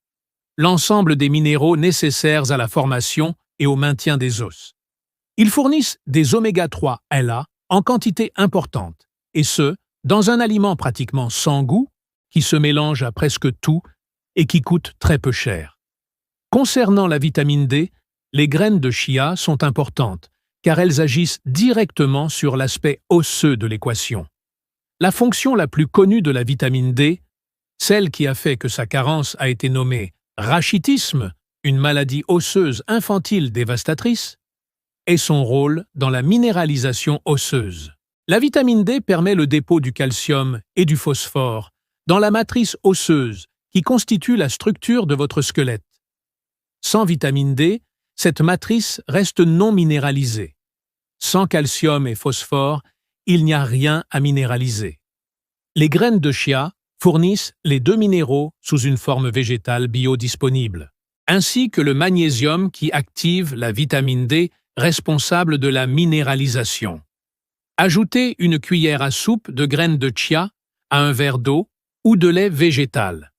l'ensemble des minéraux nécessaires à la formation et au maintien des os. Ils fournissent des oméga-3 LA en quantité importante, et ce, dans un aliment pratiquement sans goût, qui se mélange à presque tout et qui coûte très peu cher. Concernant la vitamine D, les graines de chia sont importantes, car elles agissent directement sur l'aspect osseux de l'équation. La fonction la plus connue de la vitamine D, celle qui a fait que sa carence a été nommée rachitisme, une maladie osseuse infantile dévastatrice, est son rôle dans la minéralisation osseuse. La vitamine D permet le dépôt du calcium et du phosphore dans la matrice osseuse qui constitue la structure de votre squelette. Sans vitamine D, cette matrice reste non minéralisée. Sans calcium et phosphore, il n'y a rien à minéraliser. Les graines de chia fournissent les deux minéraux sous une forme végétale biodisponible, ainsi que le magnésium qui active la vitamine D responsable de la minéralisation. Ajoutez une cuillère à soupe de graines de chia à un verre d'eau ou de lait végétal.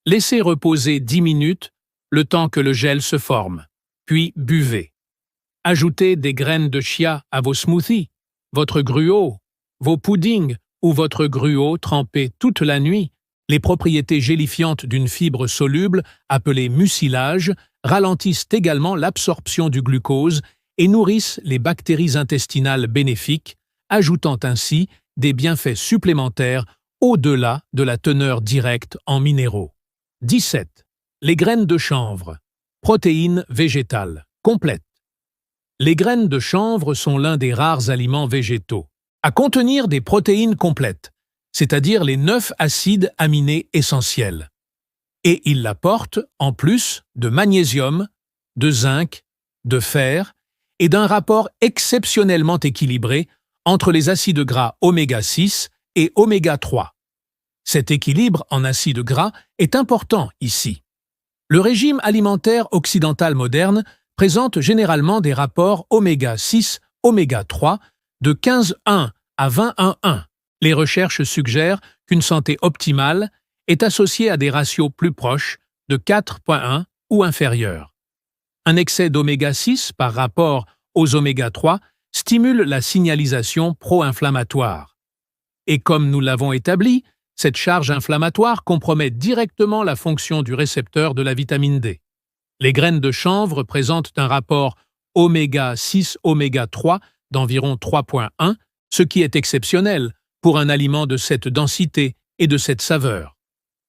Laissez reposer 10 minutes, le temps que le gel se forme, puis buvez. Ajoutez des graines de chia à vos smoothies, votre gruau, vos puddings ou votre gruau trempé toute la nuit. Les propriétés gélifiantes d'une fibre soluble, appelée mucilage, ralentissent également l'absorption du glucose et nourrissent les bactéries intestinales bénéfiques, ajoutant ainsi des bienfaits supplémentaires au-delà de la teneur directe en minéraux. 17. Les graines de chanvre, protéines végétales, complètes. Les graines de chanvre sont l'un des rares aliments végétaux à contenir des protéines complètes, c'est-à-dire les 9 acides aminés essentiels. Et ils l'apportent en plus de magnésium, de zinc, de fer et d'un rapport exceptionnellement équilibré entre les acides gras oméga 6 et oméga 3. Cet équilibre en acides gras est important ici. Le régime alimentaire occidental moderne présente généralement des rapports oméga 6, oméga 3 de 15,1 à 21,1. Les recherches suggèrent qu'une santé optimale est associée à des ratios plus proches de 4,1 ou inférieurs. Un excès d'oméga 6 par rapport aux oméga 3 stimule la signalisation pro-inflammatoire. Et comme nous l'avons établi, cette charge inflammatoire compromet directement la fonction du récepteur de la vitamine D. Les graines de chanvre présentent un rapport oméga 6 oméga 3 d'environ 3,1, ce qui est exceptionnel pour un aliment de cette densité et de cette saveur.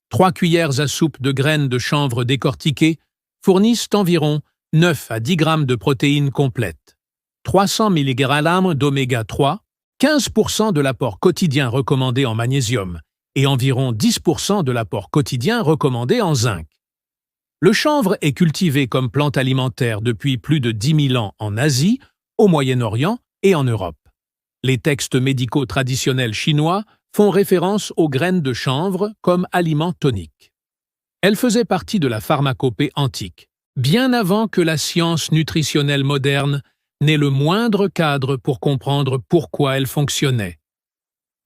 3 cuillères à soupe de graines de chanvre décortiquées fournissent environ 9 à 10 grammes de protéines complètes, 300 mg d'oméga 3, 15% de l'apport quotidien recommandé en magnésium et environ 10% de l'apport quotidien recommandé en zinc. Le chanvre est cultivé comme plante alimentaire depuis plus de 10 000 ans en Asie, au Moyen-Orient et en Europe. Les textes médicaux traditionnels chinois font référence aux graines de chanvre comme aliment tonique. Elles faisaient partie de la pharmacopée antique, bien avant que la science nutritionnelle moderne n'ait le moindre cadre pour comprendre pourquoi elles fonctionnaient.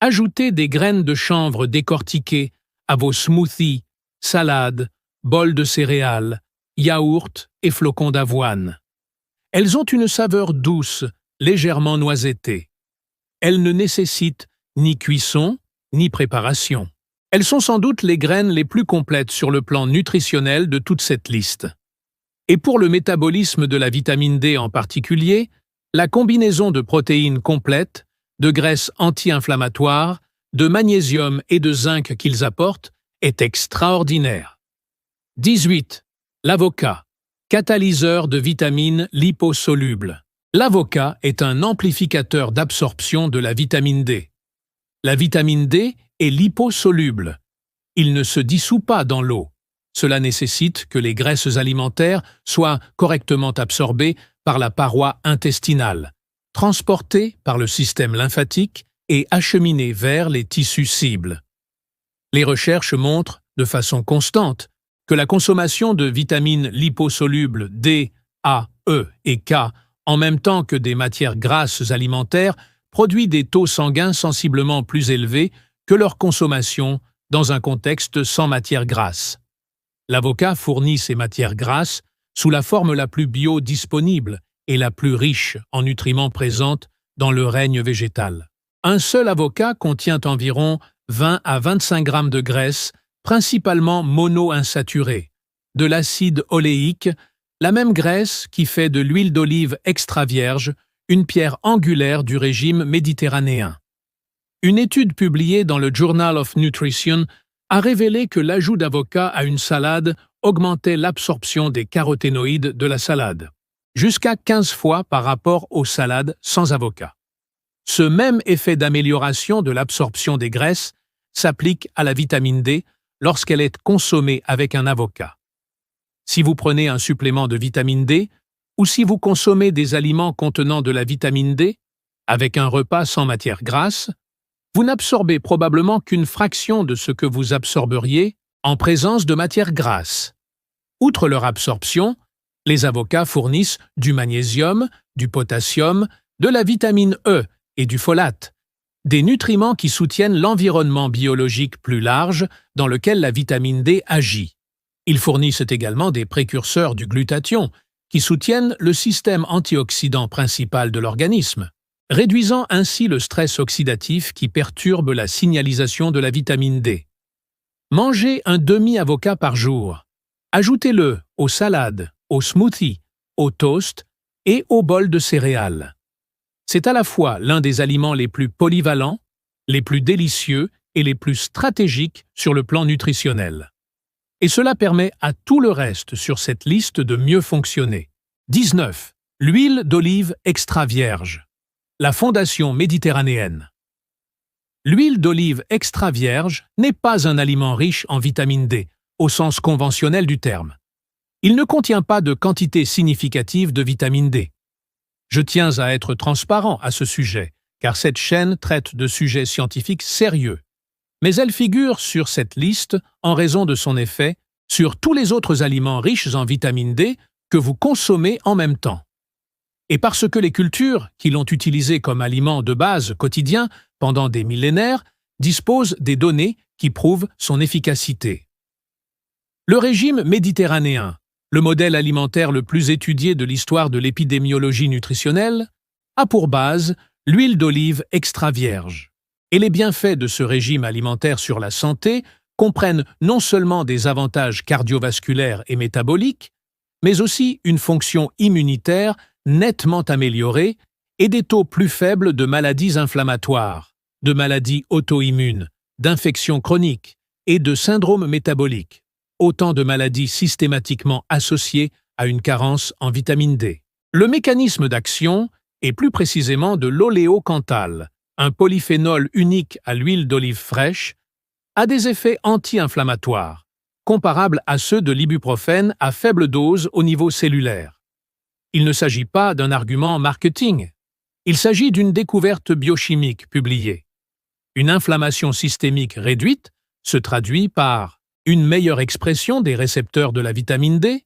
Ajoutez des graines de chanvre décortiquées à vos smoothies, salades, bols de céréales, yaourts et flocons d'avoine. Elles ont une saveur douce, légèrement noisettée. Elles ne nécessitent ni cuisson, ni préparation. Elles sont sans doute les graines les plus complètes sur le plan nutritionnel de toute cette liste. Et pour le métabolisme de la vitamine D en particulier, la combinaison de protéines complètes, de graisses anti-inflammatoires, de magnésium et de zinc qu'ils apportent est extraordinaire. 18. L'avocat, catalyseur de vitamines liposolubles. L'avocat est un amplificateur d'absorption de la vitamine D. La vitamine D est liposoluble. Il ne se dissout pas dans l'eau. Cela nécessite que les graisses alimentaires soient correctement absorbées par la paroi intestinale, transportées par le système lymphatique et acheminées vers les tissus cibles. Les recherches montrent, de façon constante, que la consommation de vitamines liposolubles D, A, E et K, en même temps que des matières grasses alimentaires, produit des taux sanguins sensiblement plus élevés que leur consommation dans un contexte sans matières grasses. L'avocat fournit ces matières grasses sous la forme la plus bio disponible et la plus riche en nutriments présente dans le règne végétal. Un seul avocat contient environ 20 à 25 grammes de graisse, principalement monoinsaturée, de l'acide oléique, la même graisse qui fait de l'huile d'olive extra vierge une pierre angulaire du régime méditerranéen. Une étude publiée dans le Journal of Nutrition a révélé que l'ajout d'avocat à une salade augmentait l'absorption des caroténoïdes de la salade, jusqu'à 15 fois par rapport aux salades sans avocat. Ce même effet d'amélioration de l'absorption des graisses s'applique à la vitamine D lorsqu'elle est consommée avec un avocat. Si vous prenez un supplément de vitamine D ou si vous consommez des aliments contenant de la vitamine D, avec un repas sans matière grasse, vous n'absorbez probablement qu'une fraction de ce que vous absorberiez en présence de matières grasses. Outre leur absorption, les avocats fournissent du magnésium, du potassium, de la vitamine E et du folate, des nutriments qui soutiennent l'environnement biologique plus large dans lequel la vitamine D agit. Ils fournissent également des précurseurs du glutathion, qui soutiennent le système antioxydant principal de l'organisme, réduisant ainsi le stress oxydatif qui perturbe la signalisation de la vitamine D. Mangez un demi-avocat par jour. Ajoutez-le aux salades, aux smoothies, aux toasts et aux bols de céréales. C'est à la fois l'un des aliments les plus polyvalents, les plus délicieux et les plus stratégiques sur le plan nutritionnel. Et cela permet à tout le reste sur cette liste de mieux fonctionner. 19. L'huile d'olive extra vierge. La fondation méditerranéenne. L'huile d'olive extra vierge n'est pas un aliment riche en vitamine D, au sens conventionnel du terme. Il ne contient pas de quantité significative de vitamine D. Je tiens à être transparent à ce sujet, car cette chaîne traite de sujets scientifiques sérieux. Mais elle figure sur cette liste en raison de son effet sur tous les autres aliments riches en vitamine D que vous consommez en même temps. Et parce que les cultures qui l'ont utilisé comme aliment de base quotidien pendant des millénaires disposent des données qui prouvent son efficacité. Le régime méditerranéen, le modèle alimentaire le plus étudié de l'histoire de l'épidémiologie nutritionnelle, a pour base l'huile d'olive extra vierge. Et les bienfaits de ce régime alimentaire sur la santé comprennent non seulement des avantages cardiovasculaires et métaboliques, mais aussi une fonction immunitaire nettement améliorée et des taux plus faibles de maladies inflammatoires, de maladies auto-immunes, d'infections chroniques et de syndromes métaboliques, autant de maladies systématiquement associées à une carence en vitamine D. Le mécanisme d'action est plus précisément de l'oléocanthal, un polyphénol unique à l'huile d'olive fraîche, a des effets anti-inflammatoires, comparables à ceux de l'ibuprofène à faible dose au niveau cellulaire. Il ne s'agit pas d'un argument marketing. Il s'agit d'une découverte biochimique publiée. Une inflammation systémique réduite se traduit par une meilleure expression des récepteurs de la vitamine D,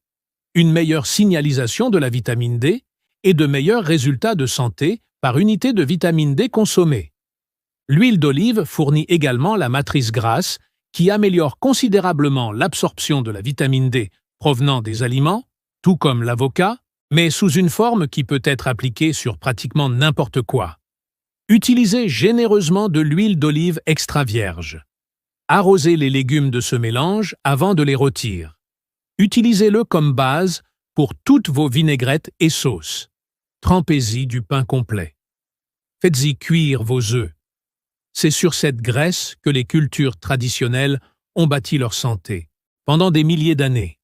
une meilleure signalisation de la vitamine D et de meilleurs résultats de santé par unité de vitamine D consommée. L'huile d'olive fournit également la matrice grasse qui améliore considérablement l'absorption de la vitamine D provenant des aliments, tout comme l'avocat, mais sous une forme qui peut être appliquée sur pratiquement n'importe quoi. Utilisez généreusement de l'huile d'olive extra vierge. Arrosez les légumes de ce mélange avant de les rôtir. Utilisez-le comme base pour toutes vos vinaigrettes et sauces. Trempez-y du pain complet. Faites-y cuire vos œufs. C'est sur cette graisse que les cultures traditionnelles ont bâti leur santé, pendant des milliers d'années.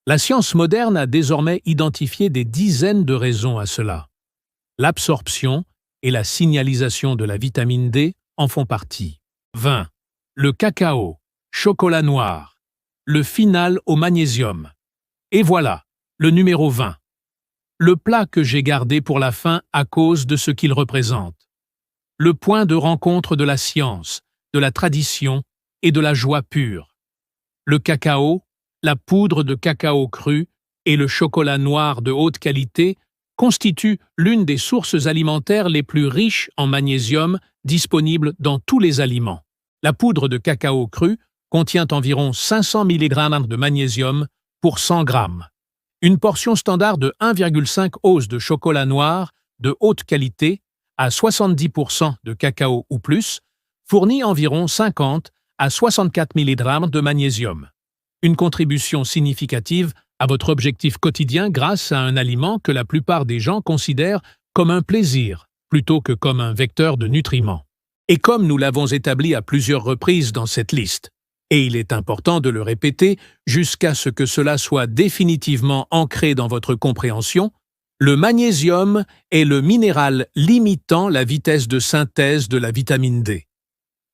La science moderne a désormais identifié des dizaines de raisons à cela. L'absorption et la signalisation de la vitamine D en font partie. 20. Le cacao, chocolat noir, le final au magnésium. Et voilà, le numéro 20. Le plat que j'ai gardé pour la fin à cause de ce qu'il représente. Le point de rencontre de la science, de la tradition et de la joie pure. Le cacao, la poudre de cacao cru et le chocolat noir de haute qualité constituent l'une des sources alimentaires les plus riches en magnésium disponibles dans tous les aliments. La poudre de cacao cru contient environ 500 mg de magnésium pour 100 g. Une portion standard de 1,5 once de chocolat noir de haute qualité à 70% de cacao ou plus fournit environ 50 à 64 mg de magnésium. Une contribution significative à votre objectif quotidien grâce à un aliment que la plupart des gens considèrent comme un plaisir plutôt que comme un vecteur de nutriments. Et comme nous l'avons établi à plusieurs reprises dans cette liste, et il est important de le répéter jusqu'à ce que cela soit définitivement ancré dans votre compréhension, le magnésium est le minéral limitant la vitesse de synthèse de la vitamine D.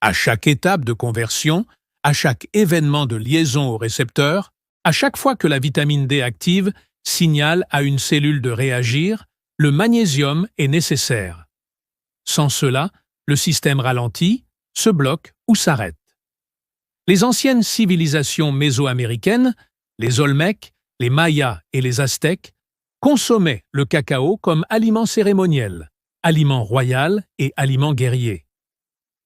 À chaque étape de conversion, à chaque événement de liaison au récepteur, à chaque fois que la vitamine D active signale à une cellule de réagir, le magnésium est nécessaire. Sans cela, le système ralentit, se bloque ou s'arrête. Les anciennes civilisations mésoaméricaines, les Olmèques, les Mayas et les Aztèques, consommaient le cacao comme aliment cérémoniel, aliment royal et aliment guerrier.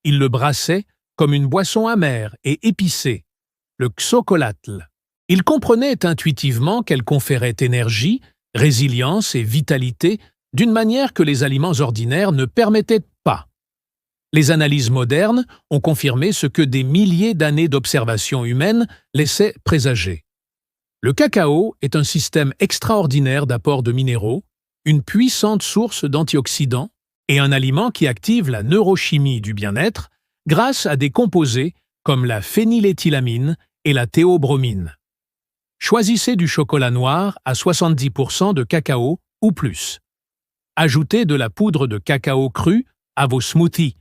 Ils le brassaient comme une boisson amère et épicée, le xocolatl. Ils comprenaient intuitivement qu'elle conférait énergie, résilience et vitalité d'une manière que les aliments ordinaires ne permettaient pas. Les analyses modernes ont confirmé ce que des milliers d'années d'observation humaine laissaient présager. Le cacao est un système extraordinaire d'apport de minéraux, une puissante source d'antioxydants et un aliment qui active la neurochimie du bien-être grâce à des composés comme la phényléthylamine et la théobromine. Choisissez du chocolat noir à 70% de cacao ou plus. Ajoutez de la poudre de cacao cru à vos smoothies,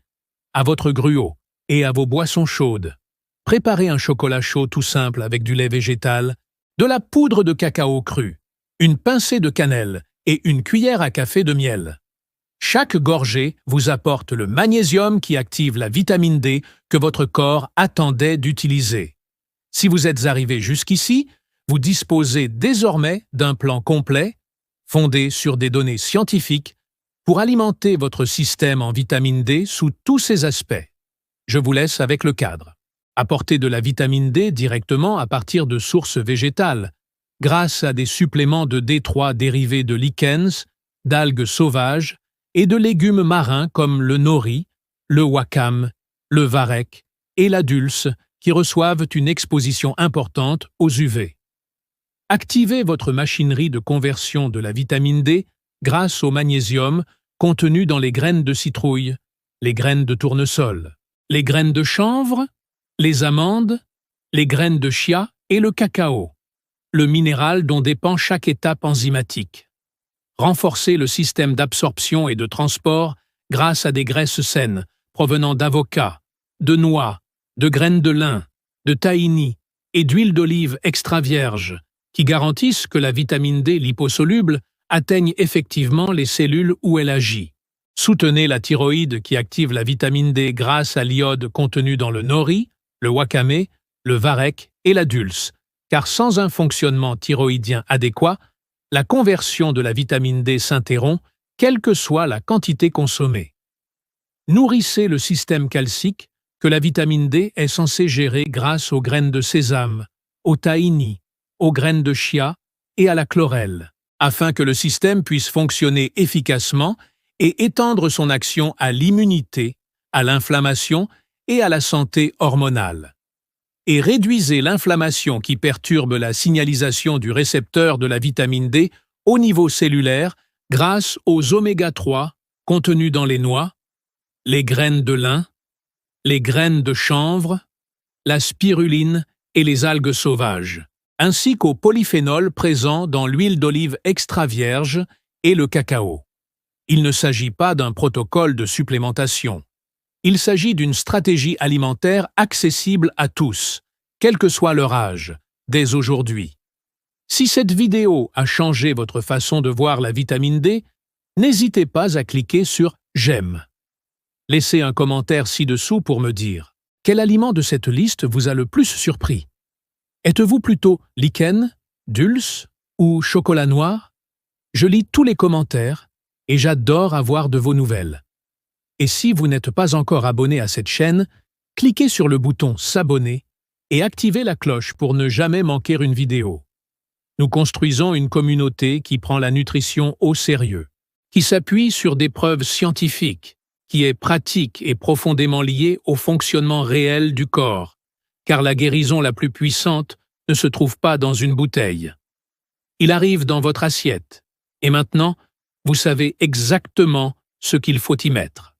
à votre gruau et à vos boissons chaudes. Préparez un chocolat chaud tout simple avec du lait végétal, de la poudre de cacao cru, une pincée de cannelle et une cuillère à café de miel. Chaque gorgée vous apporte le magnésium qui active la vitamine D que votre corps attendait d'utiliser. Si vous êtes arrivé jusqu'ici, vous disposez désormais d'un plan complet, fondé sur des données scientifiques, pour alimenter votre système en vitamine D sous tous ses aspects. Je vous laisse avec le cadre. Apportez de la vitamine D directement à partir de sources végétales, grâce à des suppléments de D3 dérivés de lichens, d'algues sauvages et de légumes marins comme le nori, le wakame, le varech et la dulse qui reçoivent une exposition importante aux UV. Activez votre machinerie de conversion de la vitamine D grâce au magnésium contenu dans les graines de citrouille, les graines de tournesol, les graines de chanvre, les amandes, les graines de chia et le cacao, le minéral dont dépend chaque étape enzymatique. Renforcez le système d'absorption et de transport grâce à des graisses saines provenant d'avocats, de noix, de graines de lin, de tahini, et d'huile d'olive extra vierge, qui garantissent que la vitamine D liposoluble atteigne effectivement les cellules où elle agit. Soutenez la thyroïde qui active la vitamine D grâce à l'iode contenu dans le nori, le wakame, le varech et la dulse, car sans un fonctionnement thyroïdien adéquat, la conversion de la vitamine D s'interrompt, quelle que soit la quantité consommée. Nourrissez le système calcique que la vitamine D est censée gérer grâce aux graines de sésame, au tahini, aux graines de chia et à la chlorelle, afin que le système puisse fonctionner efficacement et étendre son action à l'immunité, à l'inflammation et à la santé hormonale. Et réduisez l'inflammation qui perturbe la signalisation du récepteur de la vitamine D au niveau cellulaire grâce aux oméga 3 contenus dans les noix, les graines de lin, les graines de chanvre, la spiruline et les algues sauvages, ainsi qu'aux polyphénols présents dans l'huile d'olive extra vierge et le cacao. Il ne s'agit pas d'un protocole de supplémentation. Il s'agit d'une stratégie alimentaire accessible à tous, quel que soit leur âge, dès aujourd'hui. Si cette vidéo a changé votre façon de voir la vitamine D, n'hésitez pas à cliquer sur « J'aime ». Laissez un commentaire ci-dessous pour me dire quel aliment de cette liste vous a le plus surpris. Êtes-vous plutôt lichen, dulce ou chocolat noir? Je lis tous les commentaires et j'adore avoir de vos nouvelles. Et si vous n'êtes pas encore abonné à cette chaîne, cliquez sur le bouton « S'abonner » et activez la cloche pour ne jamais manquer une vidéo. Nous construisons une communauté qui prend la nutrition au sérieux, qui s'appuie sur des preuves scientifiques, qui est pratique et profondément liée au fonctionnement réel du corps, car la guérison la plus puissante ne se trouve pas dans une bouteille. Il arrive dans votre assiette, et maintenant, vous savez exactement ce qu'il faut y mettre.